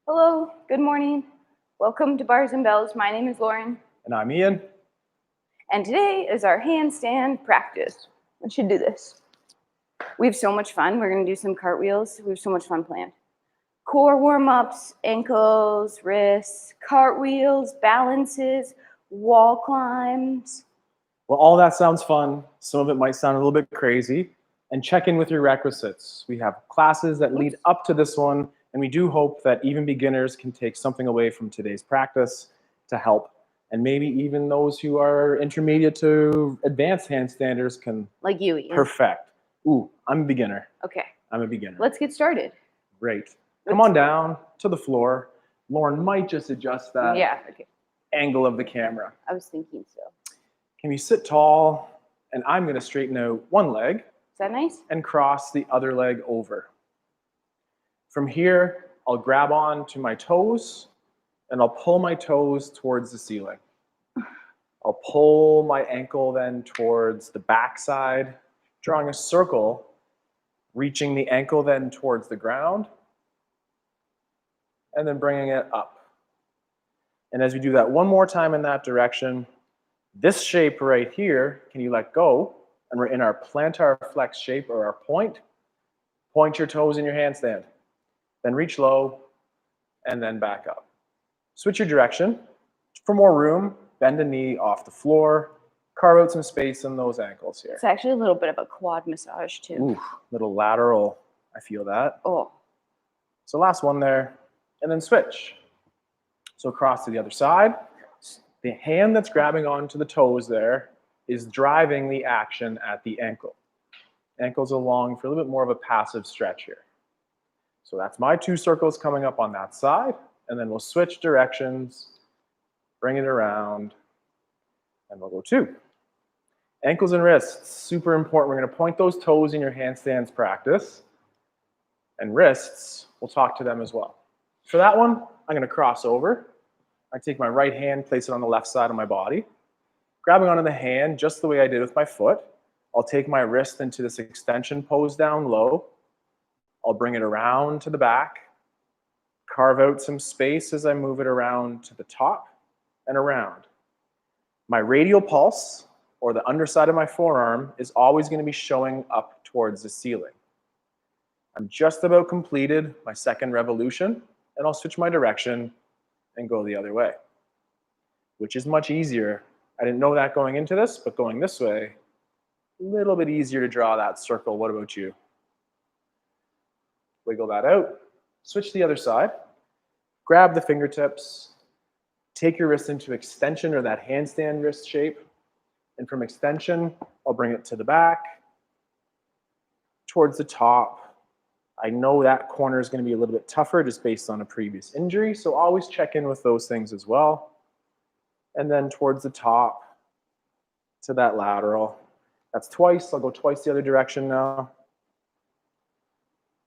Hello, good morning. Welcome to Bars and Bells. My name is Lauren, And I'm Ian. and today is our handstand practice. I should do this. We have so much fun. We're going to do some cartwheels. We have so much fun planned. Core warm-ups, ankles, wrists, cartwheels, balances, wall climbs. Well, all that sounds fun. Some of it might sound a little bit crazy. And check in with your requisites. We have classes that lead up to this one, and we do hope that even beginners can take something away from today's practice to help. And maybe even those who are intermediate to advanced handstanders can Like you, Ian. perfect. Ooh, I'm a beginner. Okay, I'm a beginner. let's get started. Great. Come on down to the floor. Lauren might just adjust that Yeah, okay. angle of the camera. I was thinking so. Can you sit tall? And I'm going to straighten out one leg Is that nice? and cross the other leg over. From here, I'll grab on to my toes and I'll pull my toes towards the ceiling. I'll pull my ankle then towards the back side, drawing a circle, reaching the ankle then towards the ground, and then bringing it up. And as we do that one more time in that direction, this shape right here, can you let go? And we're in our plantar flex shape or our point. Point your toes in your handstand. Then reach low and then back up. Switch your direction. For more room, bend a knee off the floor. Carve out some space in those ankles here. It's actually a little bit of a quad massage too. Ooh, little lateral. I feel that. Oh, So last one there, and then switch. So cross to the other side. The hand that's grabbing onto the toes there is driving the action at the ankle. Ankles along for a little bit more of a passive stretch here. So that's my two circles coming up on that side, and then we'll switch directions, bring it around, and we'll go two. Ankles and wrists, super important. We're going to point those toes in your handstands practice, and wrists, we'll talk to them as well. For that one, I'm going to cross over. I take my right hand, place it on the left side of my body. Grabbing onto the hand just the way I did with my foot. I'll take my wrist into this extension pose down low. I'll bring it around to the back. Carve out some space as I move it around to the top and around. My radial pulse, or the underside of my forearm, is always going to be showing up towards the ceiling. I'm just about completed my second revolution, and I'll switch my direction and go the other way, which is much easier. I didn't know that going into this, but going this way, a little bit easier to draw that circle. What about you? Wiggle that out, switch to the other side, grab the fingertips, take your wrist into extension or that handstand wrist shape, and from extension, I'll bring it to the back, towards the top. I know that corner is going to be a little bit tougher just based on a previous injury, so always check in with those things as well. And then towards the top to that lateral. That's twice. I'll go twice the other direction now.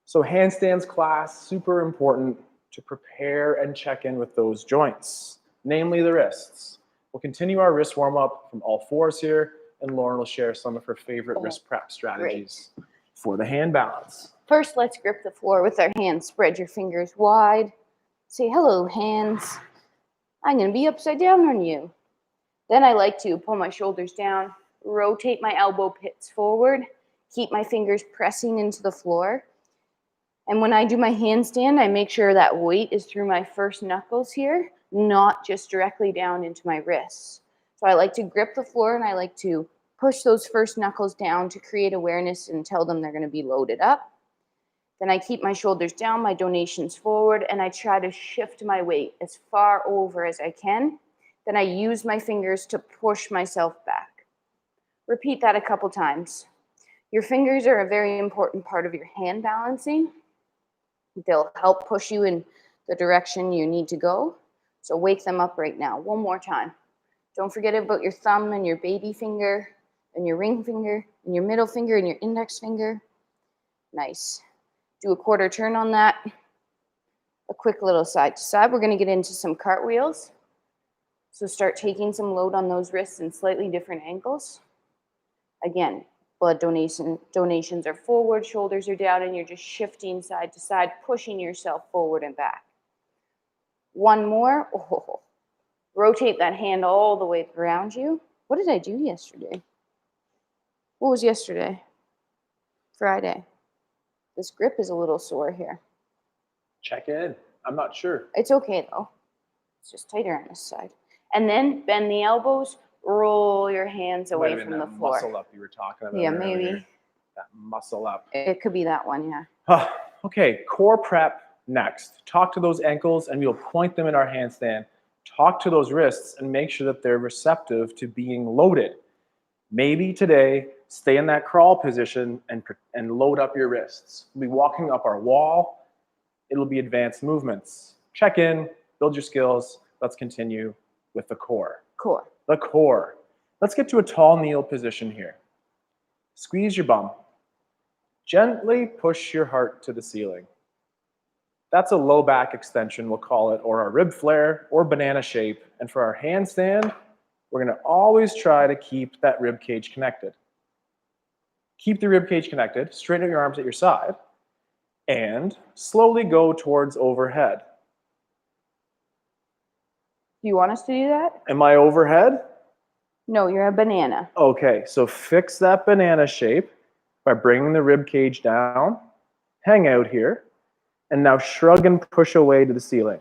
So handstands class, super important to prepare and check in with those joints, namely the wrists. We'll continue our wrist warm-up from all fours here, and Lauren will share some of her favorite wrist prep strategies for the hand balance. first, let's grip the floor with our hands. Spread your fingers wide. Say, hello, hands. I'm going to be upside down on you. Then I like to pull my shoulders down, rotate my elbow pits forward, keep my fingers pressing into the floor. And when I do my handstand, I make sure that weight is through my first knuckles here, not just directly down into my wrists. So I like to grip the floor and I like to push those first knuckles down to create awareness and tell them they're going to be loaded up. Then I keep my shoulders down, my donations forward, and I try to shift my weight as far over as I can. Then I use my fingers to push myself back. Repeat that a couple times. Your fingers are a very important part of your hand balancing. They'll help push you in the direction you need to go. So wake them up right now. One more time. Don't forget about your thumb and your baby finger and your ring finger and your middle finger and your index finger. Nice. Do a quarter turn on that. A quick little side to side. We're going to get into some cartwheels. So start taking some load on those wrists in slightly different angles. Again, blood donations are forward, shoulders are down, and you're just shifting side to side, pushing yourself forward and back. One more. Oh, rotate that hand all the way around you. What did I do yesterday? What was yesterday? Friday. This grip is a little sore here. Check in. I'm not sure. It's okay though. It's just tighter on this side. And then bend the elbows, roll your hands away from the floor. Muscle up you were talking about. Yeah, earlier. maybe. That muscle up. It could be that one, yeah. Okay, core prep next. Talk to those ankles and we'll point them in our handstand. Talk to those wrists and make sure that they're receptive to being loaded. Maybe today, stay in that crawl position and load up your wrists. We'll be walking up our wall. It'll be advanced movements. Check in, build your skills. Let's continue with the core. Core. The core. Let's get to a tall kneel position here. Squeeze your bum. Gently push your heart to the ceiling. That's a low back extension, we'll call it, or a rib flare, or banana shape. And for our handstand, we're going to always try to keep that rib cage connected. Keep the rib cage connected, straighten out your arms at your side, and slowly go towards overhead. Do you want us to do that? Am I overhead? No, you're a banana. Okay, so fix that banana shape by bringing the rib cage down, hang out here, and now shrug and push away to the ceiling.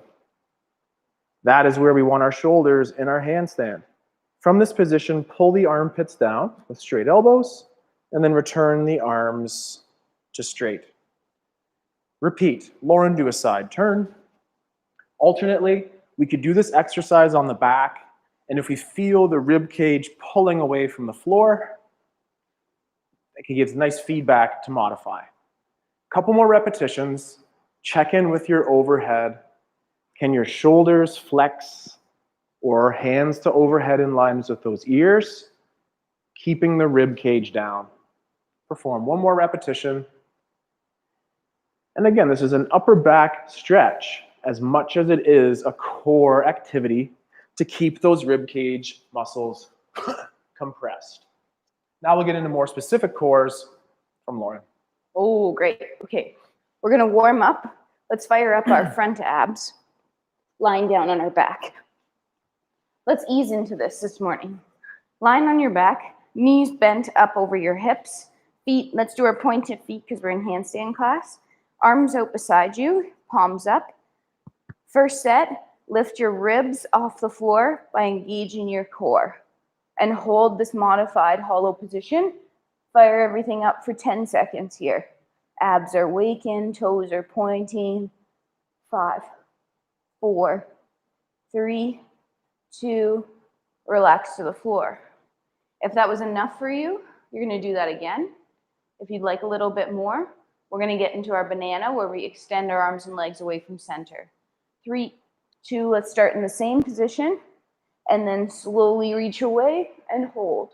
That is where we want our shoulders in our handstand. From this position, pull the armpits down with straight elbows, and then return the arms to straight. Repeat. Lauren, do a side turn. Alternately, we could do this exercise on the back, and if we feel the rib cage pulling away from the floor, it can give nice feedback to modify. A couple more repetitions. Check in with your overhead. Can your shoulders flex or hands to overhead in lines with those ears, keeping the rib cage down? Perform one more repetition. And again, this is an upper back stretch as much as it is a core activity to keep those rib cage muscles compressed. Now we'll get into more specific cores from Lauren. Oh, great. Okay. We're going to warm up. Let's fire up our front abs, lying down on our back. Let's ease into this morning. Lying on your back, knees bent up over your hips, feet, let's do our pointed feet because we're in handstand class. Arms out beside you, palms up. First set, lift your ribs off the floor by engaging your core. And hold this modified hollow position. Fire everything up for 10 seconds here. Abs are waking, toes are pointing. 5, 4, 3, 2, relax to the floor. If that was enough for you, you're going to do that again. If you'd like a little bit more, we're going to get into our banana where we extend our arms and legs away from center. 3, 2, let's start in the same position and then slowly reach away and hold.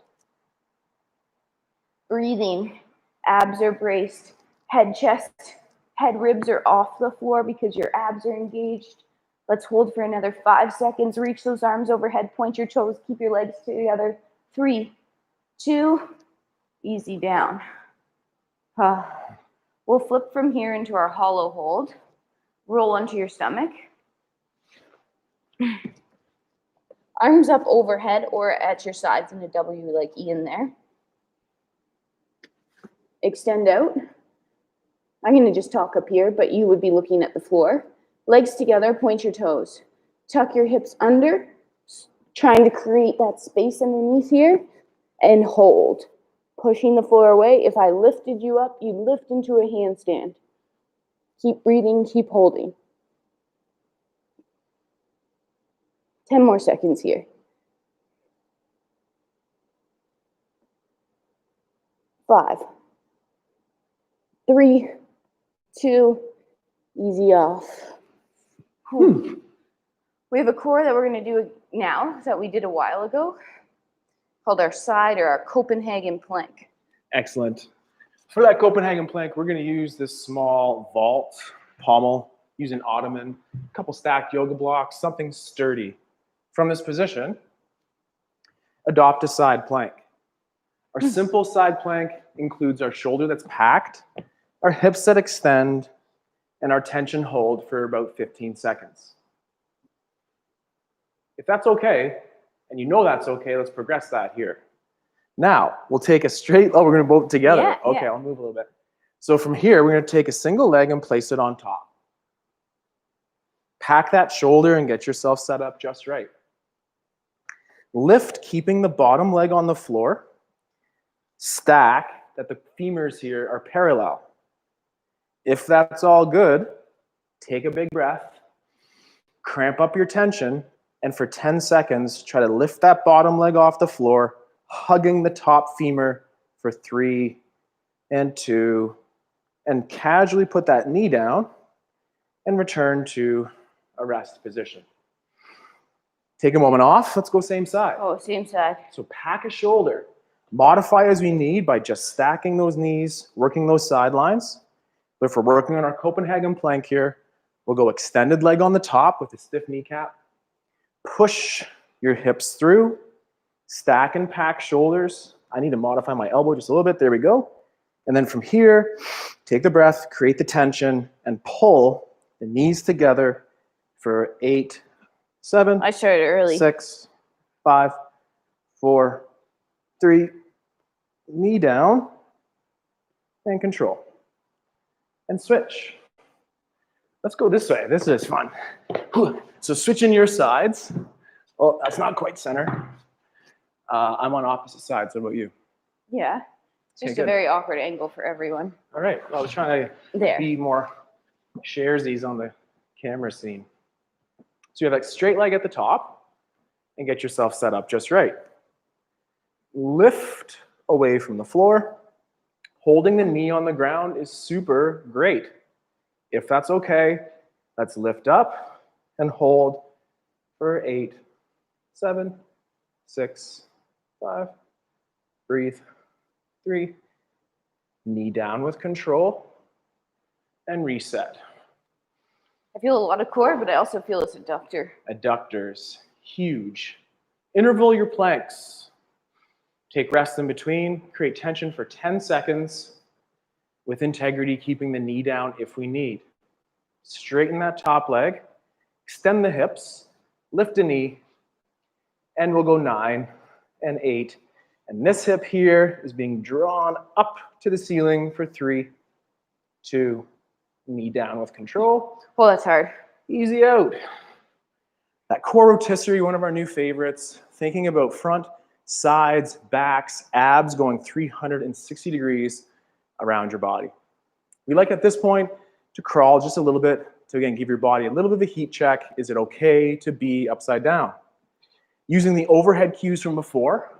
Breathing, abs are braced, head, chest, head, ribs are off the floor because your abs are engaged. Let's hold for another 5 seconds. Reach those arms overhead, point your toes, keep your legs together. 3, 2, easy down. We'll flip from here into our hollow hold. Roll onto your stomach. Arms up overhead or at your sides in a W like Ian there. Extend out. I'm going to just talk up here, but you would be looking at the floor. Legs together, point your toes. Tuck your hips under, trying to create that space underneath here, and hold. Pushing the floor away. If I lifted you up, you'd lift into a handstand. Keep breathing, keep holding. 10 more seconds here. 5, 3, 2, easy off. We have a core that we're going to do now that we did a while ago called our side or our Copenhagen plank. Excellent. For that Copenhagen plank, we're going to use this small vault, pommel, use an ottoman, a couple stacked yoga blocks, something sturdy. From this position, adopt a side plank. Our simple side plank includes our shoulder that's packed, our hips that extend, and our tension hold for about 15 seconds. If that's okay, and you know that's okay, let's progress that here. Now, we'll take a straight, oh, we're gonna both together. Yeah, Okay, yeah. I'll move a little bit. So from here, we're gonna take a single leg and place it on top. Pack that shoulder and get yourself set up just right. Lift, keeping the bottom leg on the floor. Stack that the femurs here are parallel. If that's all good, take a big breath, cramp up your tension, and for 10 seconds, try to lift that bottom leg off the floor, hugging the top femur for 3 and 2, and casually put that knee down and return to a rest position. Take a moment off. Let's go same side. Oh, same side. So pack a shoulder. Modify as we need by just stacking those knees, working those sidelines. But if we're working on our Copenhagen plank here, we'll go extended leg on the top with a stiff kneecap. Push your hips through. Stack and pack shoulders. I need to modify my elbow just a little bit. There we go. And then from here, take the breath, create the tension, and pull the knees together for 8, 7, I started early. 6, 5, 4, 3, knee down, and control. And switch. Let's go this way. This is fun. So switching your sides. Oh, that's not quite center. I'm on opposite sides. What about you? Yeah. It's just Okay, a good. very awkward angle for everyone. All right. Well, I was trying to There. be more sharesies on the camera scene. So you have that straight leg at the top and get yourself set up just right. Lift away from the floor. Holding the knee on the ground is super great. If that's okay, let's lift up and hold for 8, 7, 6, 5. Breathe. 3. Knee down with control. And reset. I feel a lot of core, but I also feel this adductor. Adductors, huge. Interval your planks. Take rest in between. Create tension for 10 seconds with integrity, keeping the knee down if we need. Straighten that top leg. Extend the hips. Lift a knee. And we'll go 9 and 8. And this hip here is being drawn up to the ceiling for 3, 2, knee down with control. Oh, that's hard. Easy out. That core rotisserie, one of our new favorites. Thinking about front, sides, backs, abs going 360 degrees around your body. We like at this point to crawl just a little bit to, again, give your body a little bit of a heat check. Is it okay to be upside down? Using the overhead cues from before,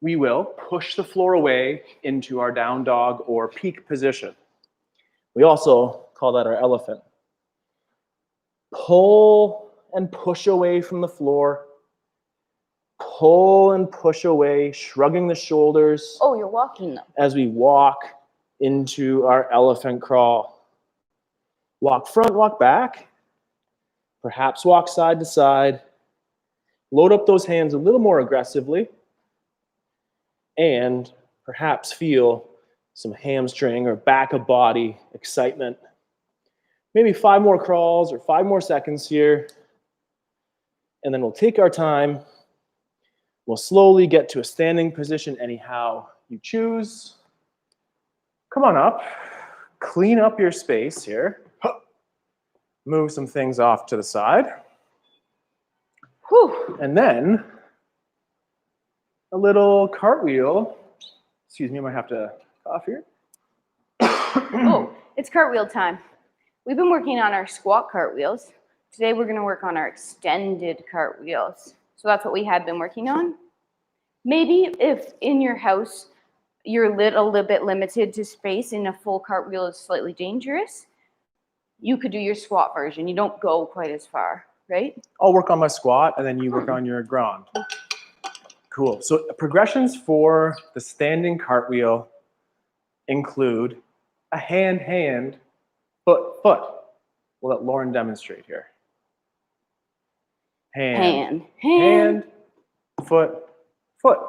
we will push the floor away into our down dog or peak position. We also call that our elephant. Pull and push away from the floor. Pull and push away, shrugging the shoulders Oh, you're walking though. as we walk into our elephant crawl. Walk front, walk back. Perhaps walk side to side. Load up those hands a little more aggressively. And perhaps feel some hamstring or back of body excitement. Maybe 5 more crawls or 5 more seconds here. And then we'll take our time. We'll slowly get to a standing position anyhow you choose. Come on up. Clean up your space here. Move some things off to the side. Whew. And then a little cartwheel. Excuse me, I might have to cough here. Oh, it's cartwheel time. We've been working on our squat cartwheels. Today we're going to work on our extended cartwheels. So that's what we had been working on. Maybe if in your house you're a little bit limited to space and a full cartwheel is slightly dangerous, you could do your squat version. You don't go quite as far, right? I'll work on my squat and then you work on your ground. Cool. So progressions for the standing cartwheel include a hand, hand, foot, foot. We'll let Lauren demonstrate here. Hand, hand, foot, foot.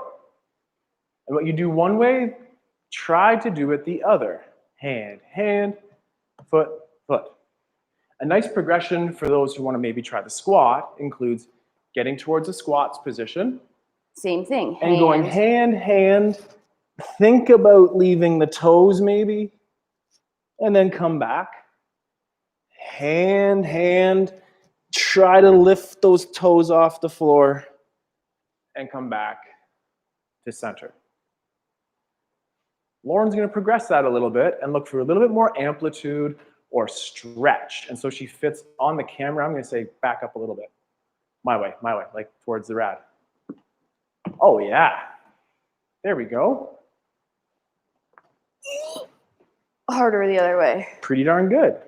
And what you do one way, try to do it the other. Hand, hand, foot, foot. A nice progression for those who want to maybe try the squat includes getting towards a squats position. Same thing. And going hand, hand. Think about leaving the toes maybe. And then come back. Hand, hand. Try to lift those toes off the floor. And come back to center. Lauren's going to progress that a little bit and look for a little bit more amplitude or stretch. And so she fits on the camera. I'm going to say back up a little bit. My way, like towards the rad. Oh, yeah. There we go. Harder the other way. Pretty darn good.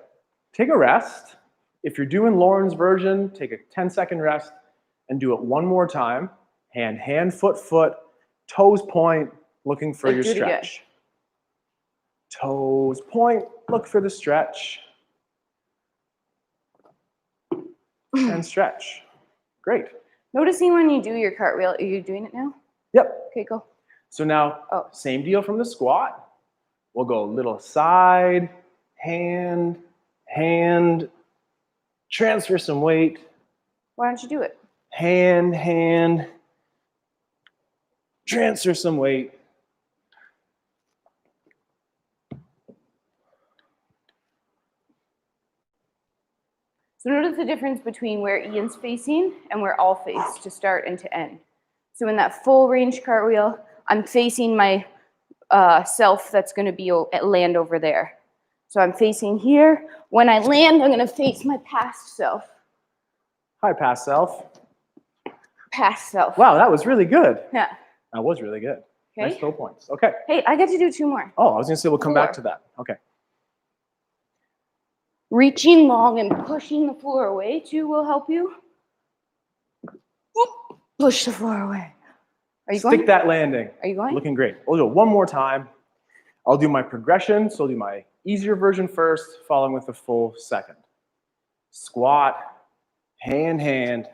Take a rest. If you're doing Lauren's version, take a 10-second rest and do it one more time. Hand, hand, foot, foot, toes point, looking for your stretch. Toes point, look for the stretch. And stretch. Great. Noticing when you do your cartwheel, are you doing it now? Yep. Okay, go. So now, same deal from the squat. We'll go a little side, hand, hand, transfer some weight. Why don't you do it? Hand, hand, transfer some weight. So notice the difference between where Ian's facing and where I'll face to start and to end. So in that full range cartwheel, I'm facing my self that's going to be land over there. So I'm facing here. When I land, I'm going to face my past self. Hi, past self. Past self. Wow, that was really good. Yeah. That was really good. Okay. Nice low points. Okay. Hey, I get to do 2 more. Oh, I was going to say we'll come back to that. Okay. Reaching long and pushing the floor away too will help you. Push the floor away. Are you going? Stick that landing. Are you going? Looking great. We'll do it one more time. I'll do my progression. So I'll do my easier version first, following with the full second. Squat, hand, hand.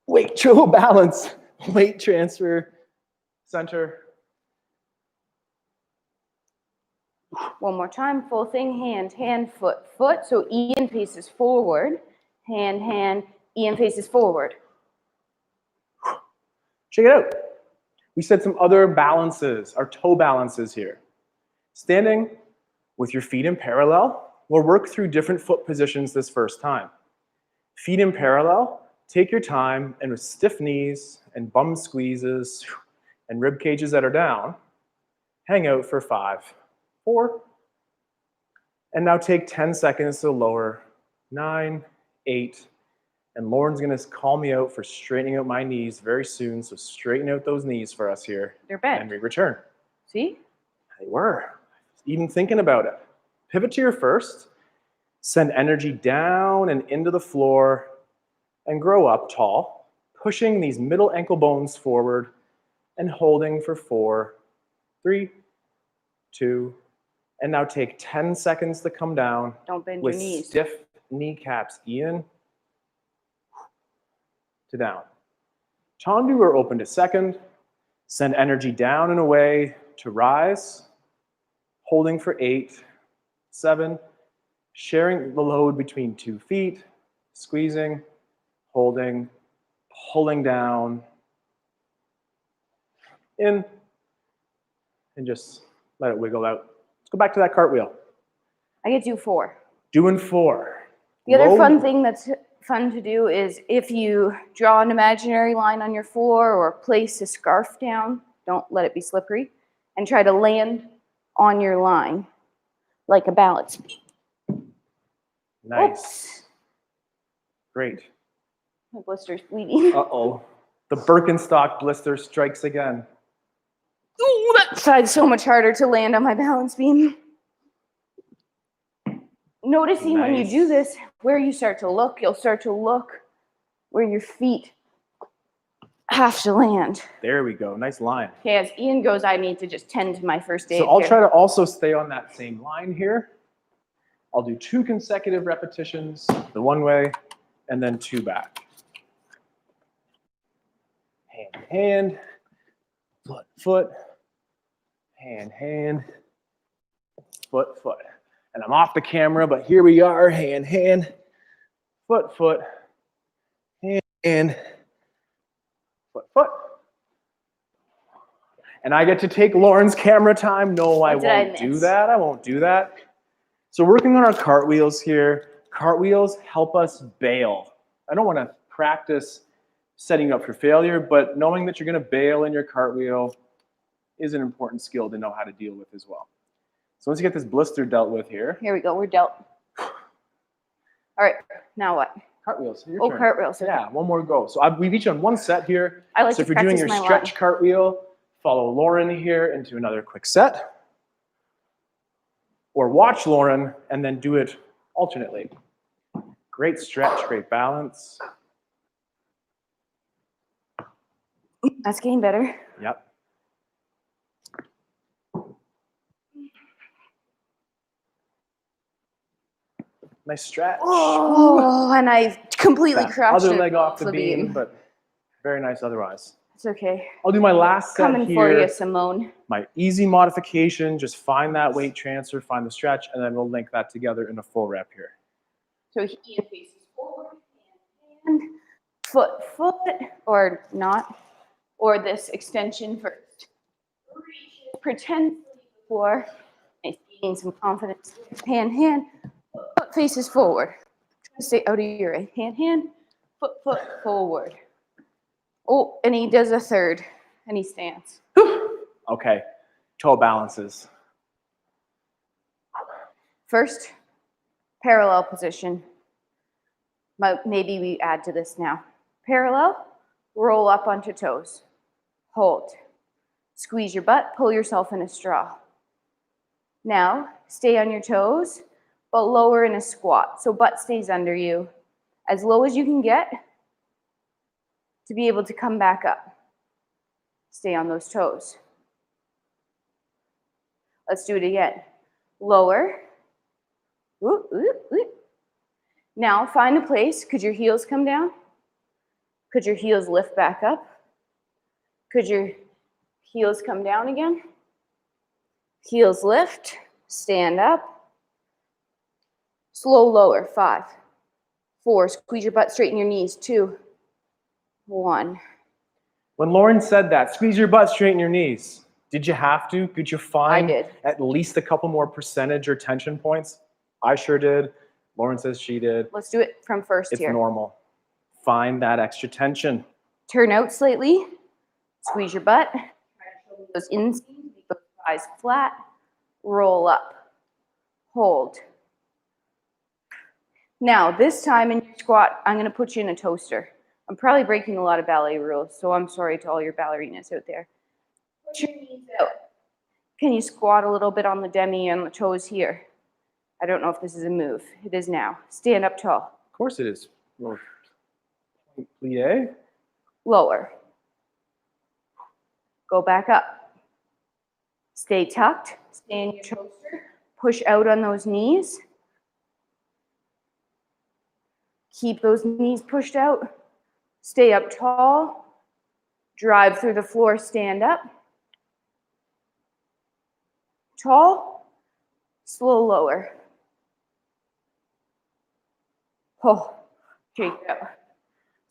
Weight, triple balance. Weight transfer, center. One more time, full thing, hand, hand, foot, foot. So Ian faces forward, hand, hand, Ian faces forward. Check it out. We said some other balances, our toe balances here. Standing with your feet in parallel, we'll work through different foot positions this first time. Feet in parallel, take your time, and with stiff knees and bum squeezes and rib cages that are down, hang out for 5, 4, and now take 10 seconds to lower, 9, 8, and Lauren's gonna call me out for straightening out my knees very soon, so straighten out those knees for us here. They're bent. And we return. See? They were. Even thinking about it. Pivot to your first, send energy down and into the floor, and grow up tall, pushing these middle ankle bones forward and holding for 4, 3, 2, and now take 10 seconds to come down. Don't bend with your knees. Stiff kneecaps, Ian, to down. Fondu or open to second. Send energy down and away to rise. Holding for 8, 7. Sharing the load between 2 feet. Squeezing, holding, pulling down. In. And just let it wiggle out. Let's go back to that cartwheel. I get to do 4. Doing 4. The other Low. fun thing that's fun to do is if you draw an imaginary line on your floor or place a scarf down, don't let it be slippery, and try to land on your line like a balance. Nice. Oops. Great. My blister's bleeding. Uh-oh. The Birkenstock blister strikes again. Ooh, that side's so much harder to land on my balance beam. Noticing when you do this, where you start to look, you'll start to look where your feet have to land. There we go. Nice line. Okay, as Ian goes, I need to just tend to my first aid. So I'll try to also stay on that same line here. I'll do 2 consecutive repetitions, the one way, and then 2 back. Hand, hand, foot, foot, hand, hand, foot, foot. And I'm off the camera, but here we are, hand, hand, foot, foot, hand, hand, foot, foot. And I get to take Lauren's camera time. No, I won't do that. I won't do that. So working on our cartwheels here. Cartwheels help us bail. I don't want to practice setting you up for failure, but knowing that you're going to bail in your cartwheel is an important skill to know how to deal with as well. So once you get this blister dealt with here. Here we go, we're dealt. All right, now what? Cartwheels. Your turn. Cartwheels. Okay. Yeah, one more go. So we've each done one set here. I like so to if you're doing practice your my stretch line. cartwheel, follow Lauren here into another quick set. Or watch Lauren and then do it alternately. Great stretch, great balance. That's getting better. Yep. Nice stretch. Oh, and I completely That crashed other it leg off the beam, but very nice otherwise. It's okay. I'll do my last set Coming here. for you, Simone. My easy modification, just find that weight transfer, find the stretch, and then we'll link that together in a full rep here. So Ian faces forward, hand, foot, foot, or not, or this extension first. Pretend before, gain some confidence. Hand, hand, foot faces forward. Stay out of your way. Hand, hand, foot, foot, forward. Oh, and he does a third, and he stands. Okay, toe balances. First, parallel position. Maybe we add to this now. Parallel, roll up onto toes. Hold. Squeeze your butt, pull yourself in a straw. Now, stay on your toes, but lower in a squat. So butt stays under you. As low as you can get to be able to come back up. Stay on those toes. Let's do it again. Lower. Ooh, ooh, ooh. Now find a place. Could your heels come down? Could your heels lift back up? Could your heels come down again? Heels lift, stand up. Slow lower, 5, 4, squeeze your butt, straighten your knees, 2, 1. When Lauren said that, squeeze your butt, straighten your knees. Did you have to? Could you find at least a couple more percentage or tension points? I sure did. Lauren says she did. Let's do it from first here. It's normal. Find that extra tension. Turn out slightly. Squeeze your butt. Those inseams, make those thighs flat. Roll up. Hold. Now, this time in your squat, I'm going to put you in a toaster. I'm probably breaking a lot of ballet rules, so I'm sorry to all your ballerinas out there. Put your knees out. Can you squat a little bit on the demi and the toes here? I don't know if this is a move. It is now. Stand up tall. Of course it is. Plie. Lower. Go back up. Stay tucked. Stay in your toaster. Push out on those knees. Keep those knees pushed out. Stay up tall. Drive through the floor. Stand up. Tall. Slow lower. Oh, shake out.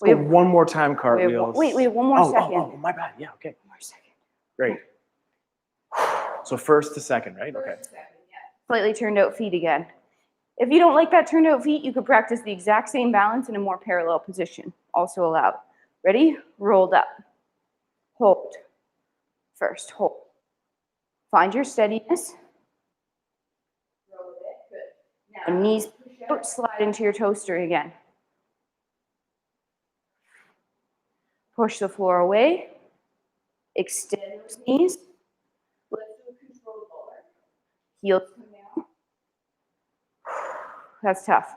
We have one more time cartwheels. Wait, one more second. Oh, my bad. Yeah, okay. One more second. Great. So first to second, right? Okay. Slightly turned out feet again. If you don't like that turned out feet, you could practice the exact same balance in a more parallel position. Also allowed. Ready? Rolled up. Hold. First, hold. Find your steadiness. Roll it. Good. Now knees push out, slide into your toaster again. Push the floor away. Extend those knees. Let's do a control lower. Heels come down. That's tough.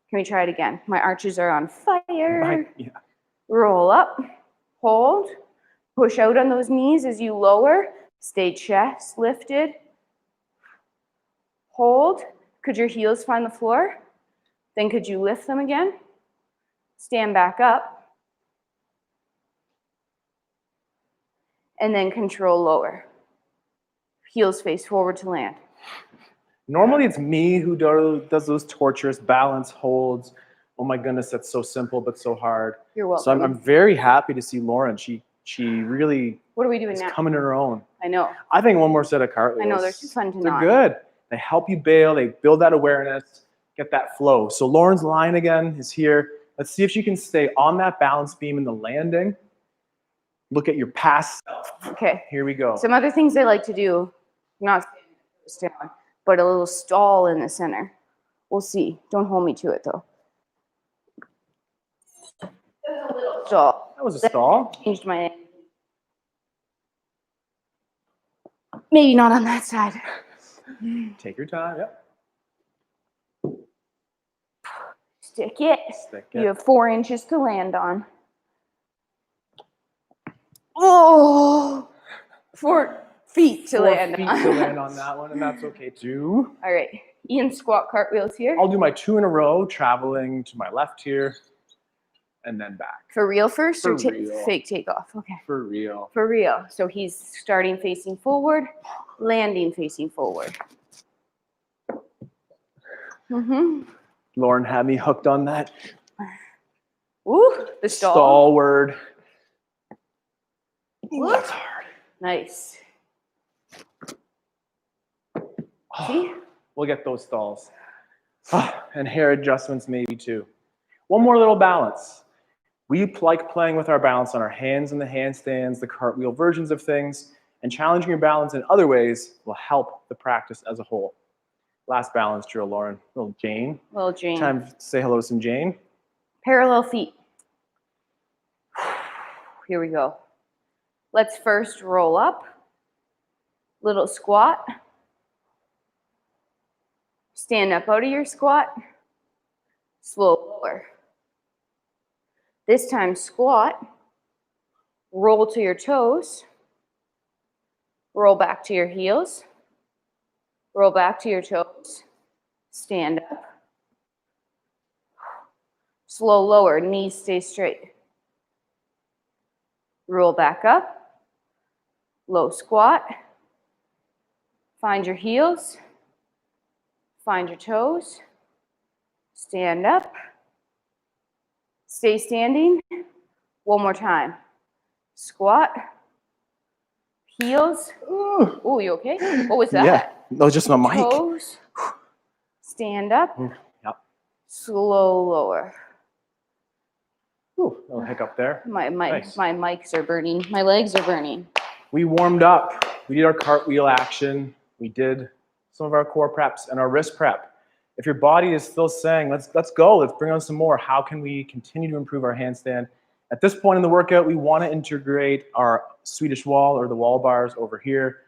Can we try it again? My arches are on fire. Yeah. Roll up. Hold. Push out on those knees as you lower. Stay chest lifted. Hold. Could your heels find the floor? Then could you lift them again? Stand back up. And then control lower. Heels face forward to land. Normally it's me who does those torturous balance holds. Oh my goodness, that's so simple but so hard. You're welcome. So I'm very happy to see Lauren. She really What are we doing is now? coming to her own. I know. I think one more set of cartwheels. I know, they're too fun to They're not. good. They help you bail. They build that awareness, get that flow. So Lauren's line again is here. Let's see if she can stay on that balance beam in the landing. Look at your past self. Okay. Here we go. Some other things I like to do, not stand on, but a little stall in the center. We'll see. Don't hold me to it though. That's a little stall. That was a stall. Changed my. Maybe not on that side. Take your time. Yep. Stick it. Stick it. You have 4 inches to land on. Oh, 4 feet to 4 land feet on. to land on that one, and that's okay too. All right. Ian, squat cartwheels here. I'll do my 2 in a row, traveling to my left here, and then back. For real first or For real. fake takeoff? Okay. For real. For real. So he's starting facing forward, landing facing forward. Mm-hmm. Lauren had me hooked on that Ooh, the stall. stall word. Ooh, Ooh. that's hard. Nice. Oh, See? we'll get those stalls. Oh, and hair adjustments maybe too. One more little balance. We like playing with our balance on our hands and the handstands, the cartwheel versions of things, and challenging your balance in other ways will help the practice as a whole. Last balance drill, Lauren. Little Jane. Little Jane. Time to say hello to some Jane. Parallel feet. Here we go. Let's first roll up. Little squat. Stand up out of your squat. Slow lower. This time squat. Roll to your toes. Roll back to your heels. Roll back to your toes. Stand up. Slow lower, knees stay straight. Roll back up. Low squat. Find your heels. Find your toes. Stand up. Stay standing. One more time. Squat. Heels. Ooh. Oh, you okay? What was that? Yeah, no, just my mic. Toes. Stand up. Yep. Slow lower. Ooh, little hiccup there. My Nice. mics are burning. My legs are burning. We warmed up. We did our cartwheel action. We did some of our core preps and our wrist prep. If your body is still saying, let's go, let's bring on some more, how can we continue to improve our handstand? At this point in the workout, we want to integrate our Swedish wall or the wall bars over here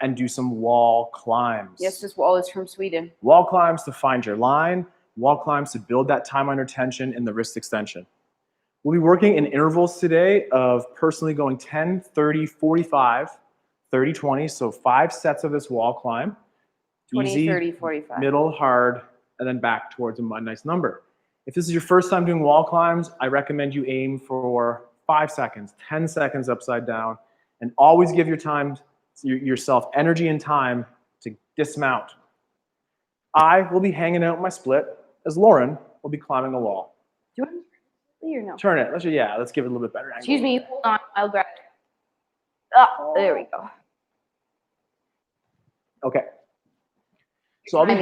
and do some wall climbs. Yes, this wall is from Sweden. Wall climbs to find your line, wall climbs to build that time under tension in the wrist extension. We'll be working in intervals today of personally going 10, 30, 45, 30, 20. So 5 sets of this wall climb. 20, Easy, 30, 45. middle, hard, and then back towards a nice number. If this is your first time doing wall climbs, I recommend you aim for 5 seconds, 10 seconds upside down, and always give yourself energy and time to dismount. I will be hanging out my split as Lauren will be climbing a wall. Do you want to or no? Turn it. Let's give it a little bit better angle. Excuse me. Hold on. I'll grab it. Ah, there we go. Okay. So I'll be,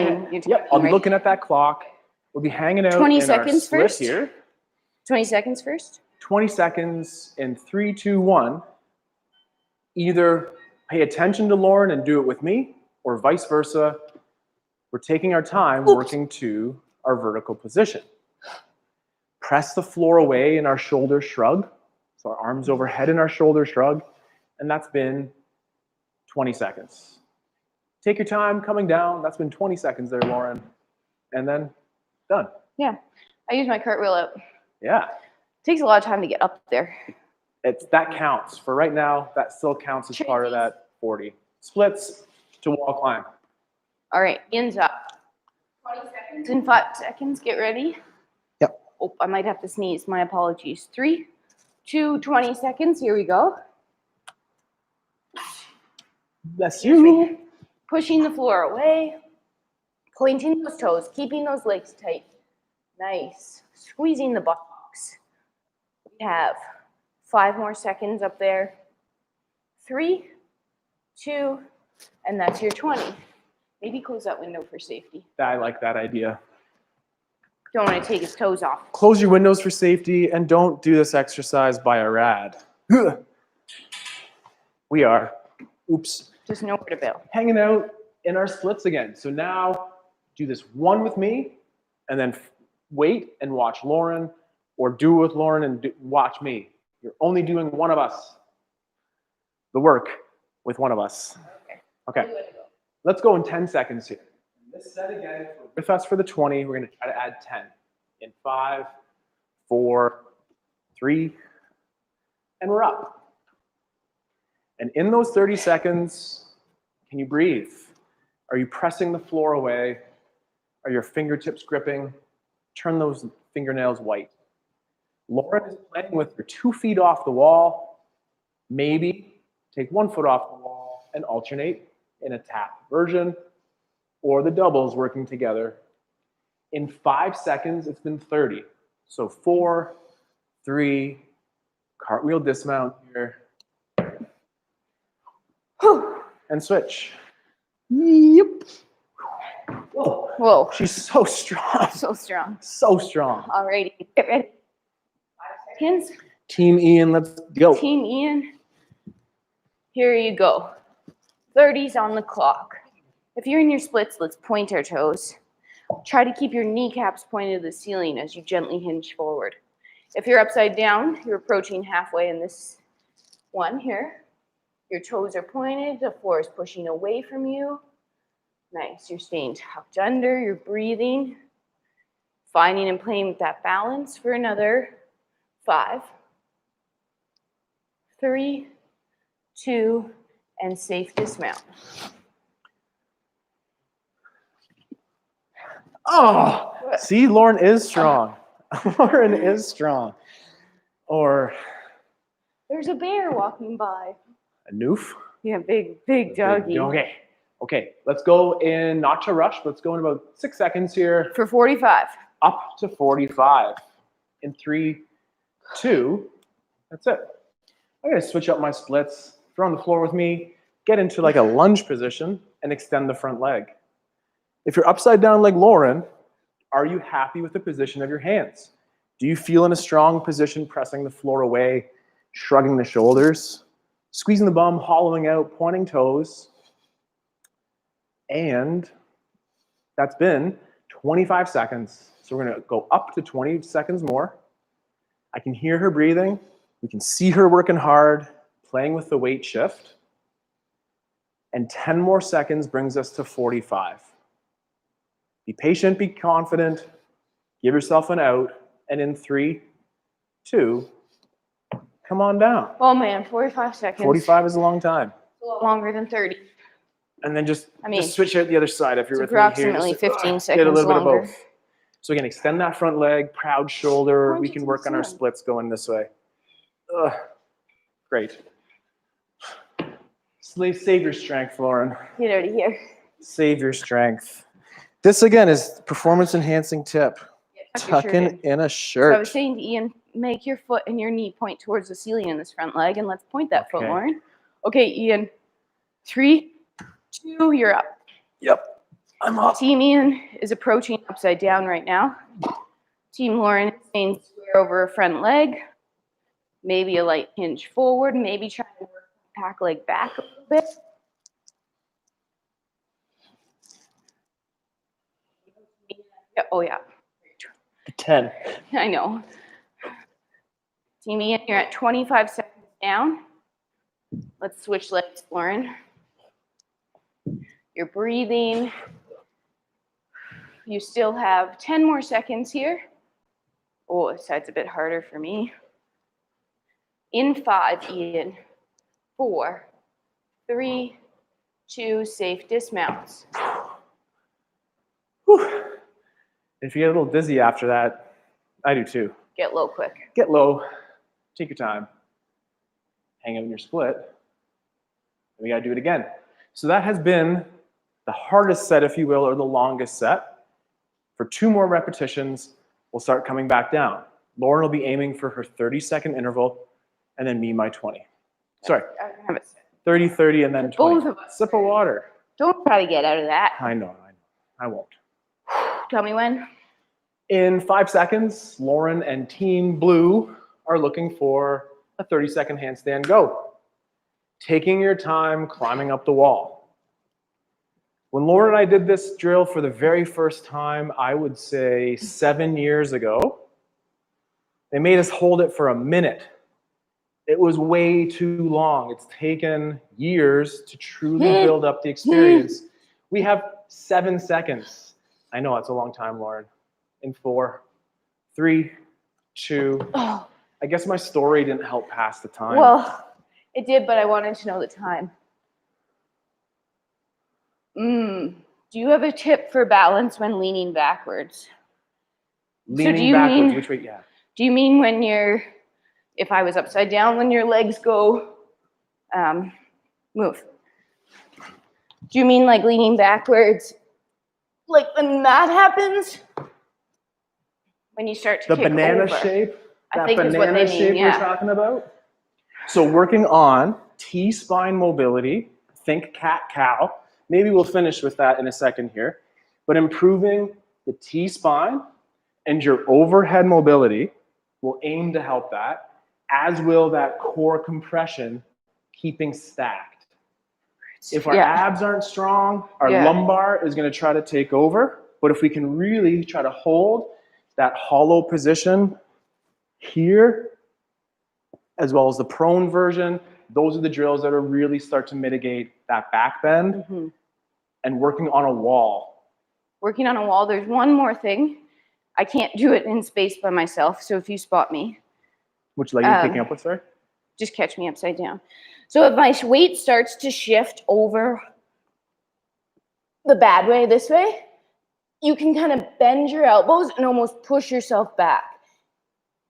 I'll be looking at that clock. We'll be hanging out 20 in seconds our split first? here. 20 seconds first. 20 seconds in 3, 2, 1. Either pay attention to Lauren and do it with me, or vice versa. We're taking our time working to our vertical position. Press the floor away in our shoulder shrug. So our arms overhead in our shoulder shrug. And that's been 20 seconds. Take your time coming down. That's been 20 seconds there, Lauren. And then done. Yeah. I use my cartwheel out. Yeah. Takes a lot of time to get up there. That counts. For right now, that still counts as part of that 40. Splits to wall climb. All right. Ian's up. 20 seconds in 5 seconds. Get ready. Yep. Oh, I might have to sneeze. My apologies. 3, 2, 20 seconds. Here we go. Bless you. Pushing the floor away. Pointing those toes, keeping those legs tight. Nice. Squeezing the buttocks. We have 5 more seconds up there. 3, 2, and that's your 20. Maybe close that window for safety. I like that idea. Don't want to take his toes off. Close your windows for safety and don't do this exercise by a rad. We are, oops, Just know where to bail. hanging out in our splits again. So now do this one with me and then wait and watch Lauren, or do it with Lauren and watch me. You're only doing one of us. The work with one of us. Okay. Let's go in 10 seconds here. This set again, with us for the 20, we're going to try to add 10 in 5, 4, 3, and we're up. And in those 30 seconds, can you breathe? Are you pressing the floor away? Are your fingertips gripping? Turn those fingernails white. Lauren is playing with her 2 feet off the wall. Maybe take 1 foot off the wall and alternate in a tap version, or the doubles working together. In 5 seconds, it's been 30. So 4, 3, cartwheel dismount here, and switch. Yep. Whoa. Whoa. She's so strong. So strong. So strong. Alrighty, get ready. 5 seconds. Team Ian, let's go. Team Ian, here you go. 30's on the clock. If you're in your splits, let's point our toes. Try to keep your kneecaps pointed to the ceiling as you gently hinge forward. If you're upside down, you're approaching halfway in this one here. Your toes are pointed, the floor is pushing away from you. Nice, you're staying tucked under, you're breathing, finding and playing with that balance for another 5, 3, 2, and safe dismount. Oh, see, Lauren is strong. Lauren is strong. Or There's a bear walking by. a noof. Yeah, big doggy. Okay. Okay, let's go in, not to rush, but let's go in about 6 seconds here. For 45. Up to 45. In 3, 2, that's it. I'm gonna switch up my splits, throw on the floor with me, get into like a lunge position, and extend the front leg. If you're upside down like Lauren, are you happy with the position of your hands? Do you feel in a strong position, pressing the floor away, shrugging the shoulders, squeezing the bum, hollowing out, pointing toes? And that's been 25 seconds. So we're gonna go up to 20 seconds more. I can hear her breathing. We can see her working hard, playing with the weight shift. And 10 more seconds brings us to 45. Be patient, be confident, give yourself an out, and in 3, 2, come on down. Oh man, 45 seconds. 45 is a long time. It's a lot longer than 30. And then just mean, switch out the other side if you're It's with me here. approximately Just, 15 get a seconds little bit longer. of both. So again, extend that front leg, proud shoulder. Point We it can to work the on our sun. splits going this way. Great. Save your strength, Lauren. Get out of here. Save your strength. This again is performance enhancing tip. Tuck your shirt Tucking in a So I was shirt. saying to Ian, make your foot and your knee point towards the ceiling in this front leg, and let's point that foot, Okay. Lauren. Okay, Ian. 3, 2, you're up. Yep. I'm up. Team Ian is approaching upside down right now. Team Lauren is staying square over a front leg. Maybe a light hinge forward. Maybe try to work the back leg back a little bit. Yeah, oh yeah, 10. I know. Team Ian, you're at 25 seconds down. Let's switch legs, Lauren. You're breathing. You still have 10 more seconds here. Oh, this side's a bit harder for me. In 5, Ian. 4, 3, 2, safe dismounts. Whew. If you get a little dizzy after that, I do too. Get low quick. Get low. Take your time. Hang out in your split. And we got to do it again. So that has been the hardest set, if you will, or the longest set. For 2 more repetitions, we'll start coming back down. Lauren will be aiming for her 30-second interval, and then me my 20. Sorry, 30, 30, and then 20. Both of us. Sip of water. Don't try to get out of that. I know. I won't. Tell me when. In 5 seconds, Lauren and Team Blue are looking for a 30-second handstand go. Taking your time climbing up the wall. When Lauren and I did this drill for the very first time, I would say 7 years ago, they made us hold it for a minute. It was way too long. It's taken years to truly build up the experience. We have 7 seconds. I know it's a long time, Lauren. In 4, 3, 2. Oh. I guess my story didn't help pass the time. Well, it did, but I wanted to know the time. Do you have a tip for balance when leaning backwards? Leaning backwards, which way? Yeah. Do you mean when you're, if I was upside down, when your legs go, move? Do you mean like leaning backwards, like when that happens? When you start to the kick banana over. shape, I think is what banana they mean, shape yeah. we're talking about. So working on T-spine mobility, think cat-cow. Maybe we'll finish with that in a second here. But improving the T-spine and your overhead mobility will aim to help that, as will that core compression keeping stacked. If our abs aren't strong, our lumbar is going to try to take over. But if we can really try to hold that hollow position here, as well as the prone version, those are the drills that will really start to mitigate that back bend. And working on a wall. Working on a wall, there's one more thing. I can't do it in space by myself, so if you spot me. Which leg are you picking up with, sorry? Just catch me upside down. So if my weight starts to shift over the bad way, this way, you can kind of bend your elbows and almost push yourself back.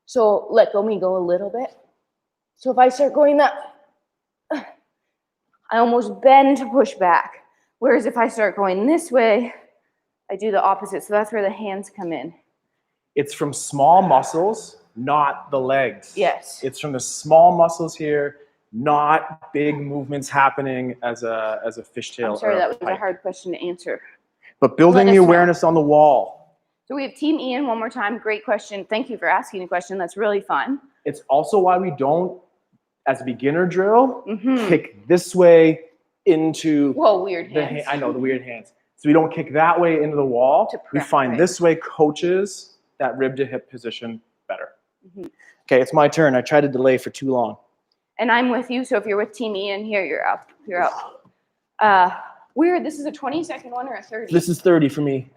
So let me go a little bit. So if I start going that, I almost bend to push back. Whereas if I start going this way, I do the opposite. So that's where the hands come in. It's from small muscles, not the legs. Yes. It's from the small muscles here, not big movements happening as a fishtail. I'm sorry, that was a hard question to answer. But building the awareness on the wall. So we have Team Ian one more time. Great question. Thank you for asking a question. That's really fun. It's also why we don't, as a beginner drill, kick this way into weird hands. I know, the weird hands. So we don't kick that way into the wall. We find this way coaches that rib to hip position better. Okay, it's my turn. I tried to delay for too long. And I'm with you. So if you're with Team Ian here, you're up. You're up. Weird. This is a 20-second one or a 30? This is 30 for me.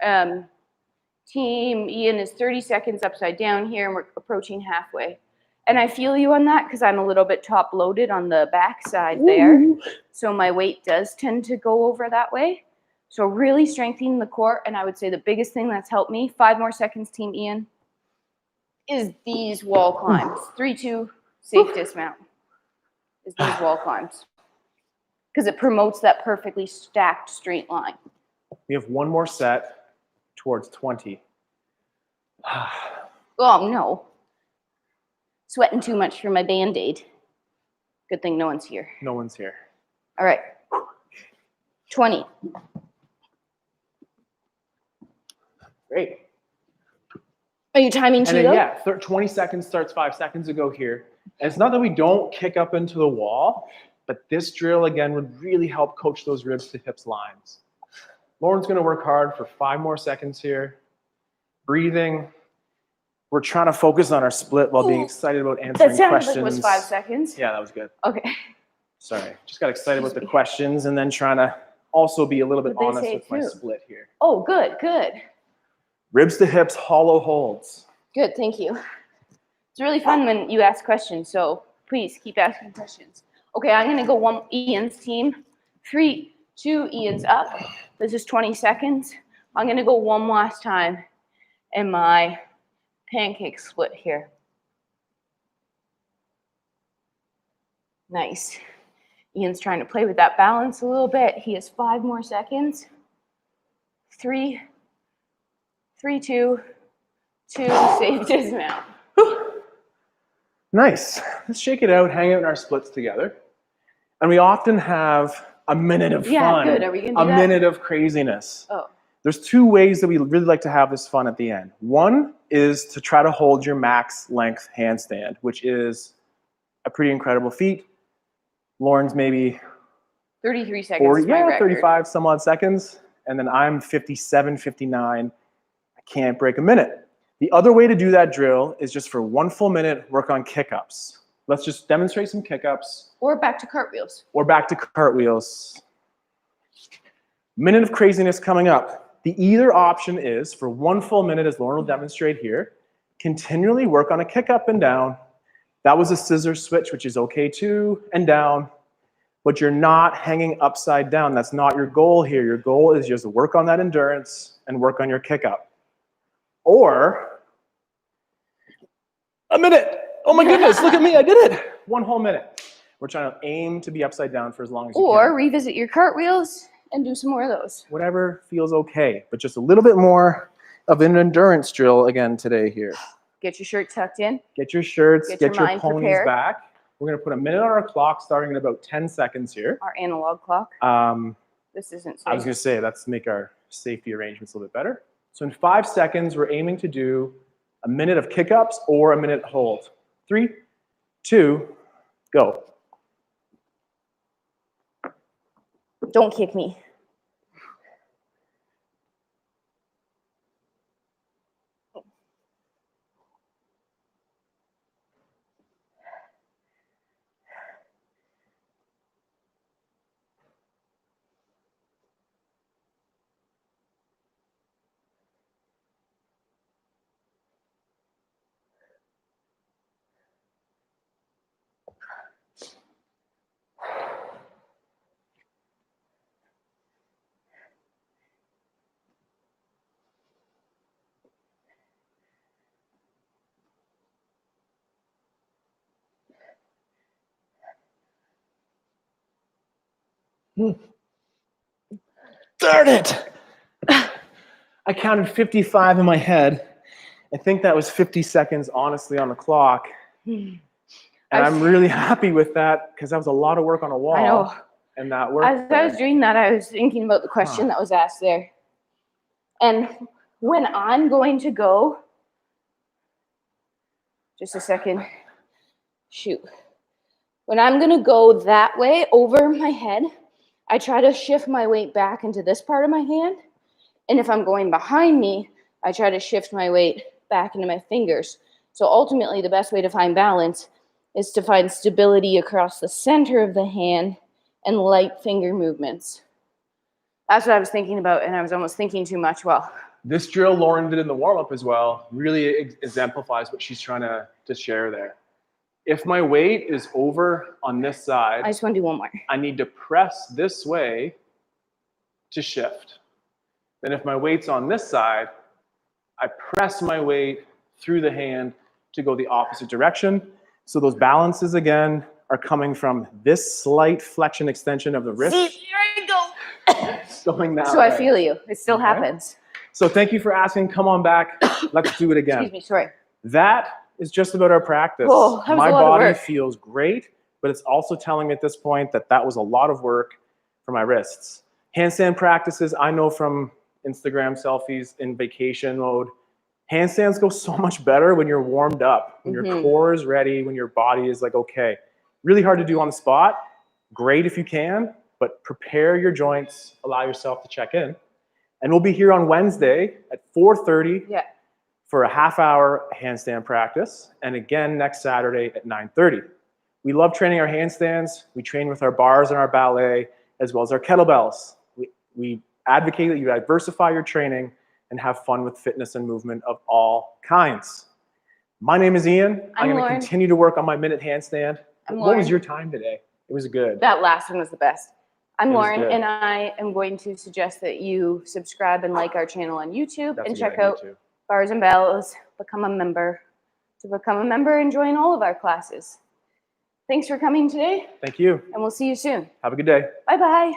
Team Ian is 30 seconds upside down here, and we're approaching halfway. And I feel you on that because I'm a little bit top loaded on the back side there. So my weight does tend to go over that way. So really strengthening the core. And I would say the biggest thing that's helped me, 5 more seconds, Team Ian, is these wall climbs. 3, 2, safe dismount. Is these wall climbs. Because it promotes that perfectly stacked straight line. We have one more set towards 20. Oh, no. Sweating too much for my Band-Aid. Good thing no one's here. No one's here. All right. 20. Great. Are you timing too? And then, 20 seconds starts 5 seconds ago here. And it's not that we don't kick up into the wall, but this drill, again, would really help coach those ribs to hips lines. Lauren's going to work hard for 5 more seconds here. Breathing. We're trying to focus on our split while being excited about answering questions. That sounded like it was 5 seconds. Yeah, that was good. Okay. Sorry. Just got excited about the questions and then trying to also be a little bit honest with my split here. Oh, good, good. Ribs to hips, hollow holds. Good, thank you. It's really fun when you ask questions, so please keep asking questions. Okay, I'm going to go one Ian's team. 3, 2, Ian's up. This is 20 seconds. I'm going to go one last time in my pancake split here. Nice. Ian's trying to play with that balance a little bit. He has 5 more seconds. 3, 3, 2, 2, safe dismount. Nice. Let's shake it out, hang out in our splits together. And we often have a minute of fun. Yeah, good. Are we gonna do that? Minute of craziness. Oh. There's 2 ways that we really like to have this fun at the end. One is to try to hold your max length handstand, which is a pretty incredible feat. Lauren's maybe 33 seconds 40, is my record. 35 some odd seconds. And then I'm 57, 59. I can't break a minute. The other way to do that drill is just for 1 full minute, work on kick-ups. Let's just demonstrate some kick-ups. Or back to cartwheels. Or back to cartwheels. Minute of craziness coming up. The either option is, for 1 full minute, as Lauren will demonstrate here, continually work on a kick up and down. That was a scissor switch, which is okay too, and down. But you're not hanging upside down. That's not your goal here. Your goal is just to work on that endurance and work on your kick up. Or a minute. Oh my goodness, look at me, I did it. 1 whole minute. We're trying to aim to be upside down for as long as you can. Or revisit your cartwheels and do some more of those. Whatever feels okay, but just a little bit more of an endurance drill again today here. Get your shirt tucked in. Get your shirts, get your mind ponies prepared. back. We're gonna put a minute on our clock starting in about 10 seconds here. Our analog clock. This isn't safe. I was gonna say, that's to make our safety arrangements a little bit better. So in 5 seconds, we're aiming to do a minute of kick-ups or a minute hold. 3, 2, go. Don't kick me. Darn it! I counted 55 in my head. I think that was 50 seconds, honestly, on the clock. And I'm really happy with that because that was a lot of work on a wall. I know. And that worked. As I was doing that, I was thinking about the question that was asked there. And when I'm going to go, just a second, shoot. When I'm going to go that way over my head, I try to shift my weight back into this part of my hand. And if I'm going behind me, I try to shift my weight back into my fingers. So ultimately, the best way to find balance is to find stability across the center of the hand and light finger movements. That's what I was thinking about, and I was almost thinking too much. Well, this drill Lauren did in the warm-up as well really exemplifies what she's trying to share there. If my weight is over on this side, I just want to do one more. I need to press this way to shift. Then if my weight's on this side, I press my weight through the hand to go the opposite direction. So those balances, again, are coming from this slight flexion extension of the wrist. See, here I go. Going that So way. I feel you. It still happens. So thank you for asking. Come on back. Let's do it again. Excuse me, sorry. That is just about our practice. Oh, that was My a lot of body work. feels great, but it's also telling me at this point that that was a lot of work for my wrists. Handstand practices, I know from Instagram selfies in vacation mode, handstands go so much better when you're warmed up, when your core is ready, when your body is like, okay. Really hard to do on the spot. Great if you can, but prepare your joints, allow yourself to check in. And we'll be here on Wednesday at 4:30 for a half-hour handstand practice, and again next Saturday at 9:30. We love training our handstands. We train with our bars and our ballet, as well as our kettlebells. We advocate that you diversify your training and have fun with fitness and movement of all kinds. My name is Ian. I'm going to continue to work on my minute handstand. What was your time today? It was good. That last one was the best. I'm Lauren, and I am going to suggest that you subscribe and like our channel on YouTube and check out Bars and Bells, become a member. To become a member and join all of our classes. Thanks for coming today. Thank you. And we'll see you soon. Have a good day. Bye-bye.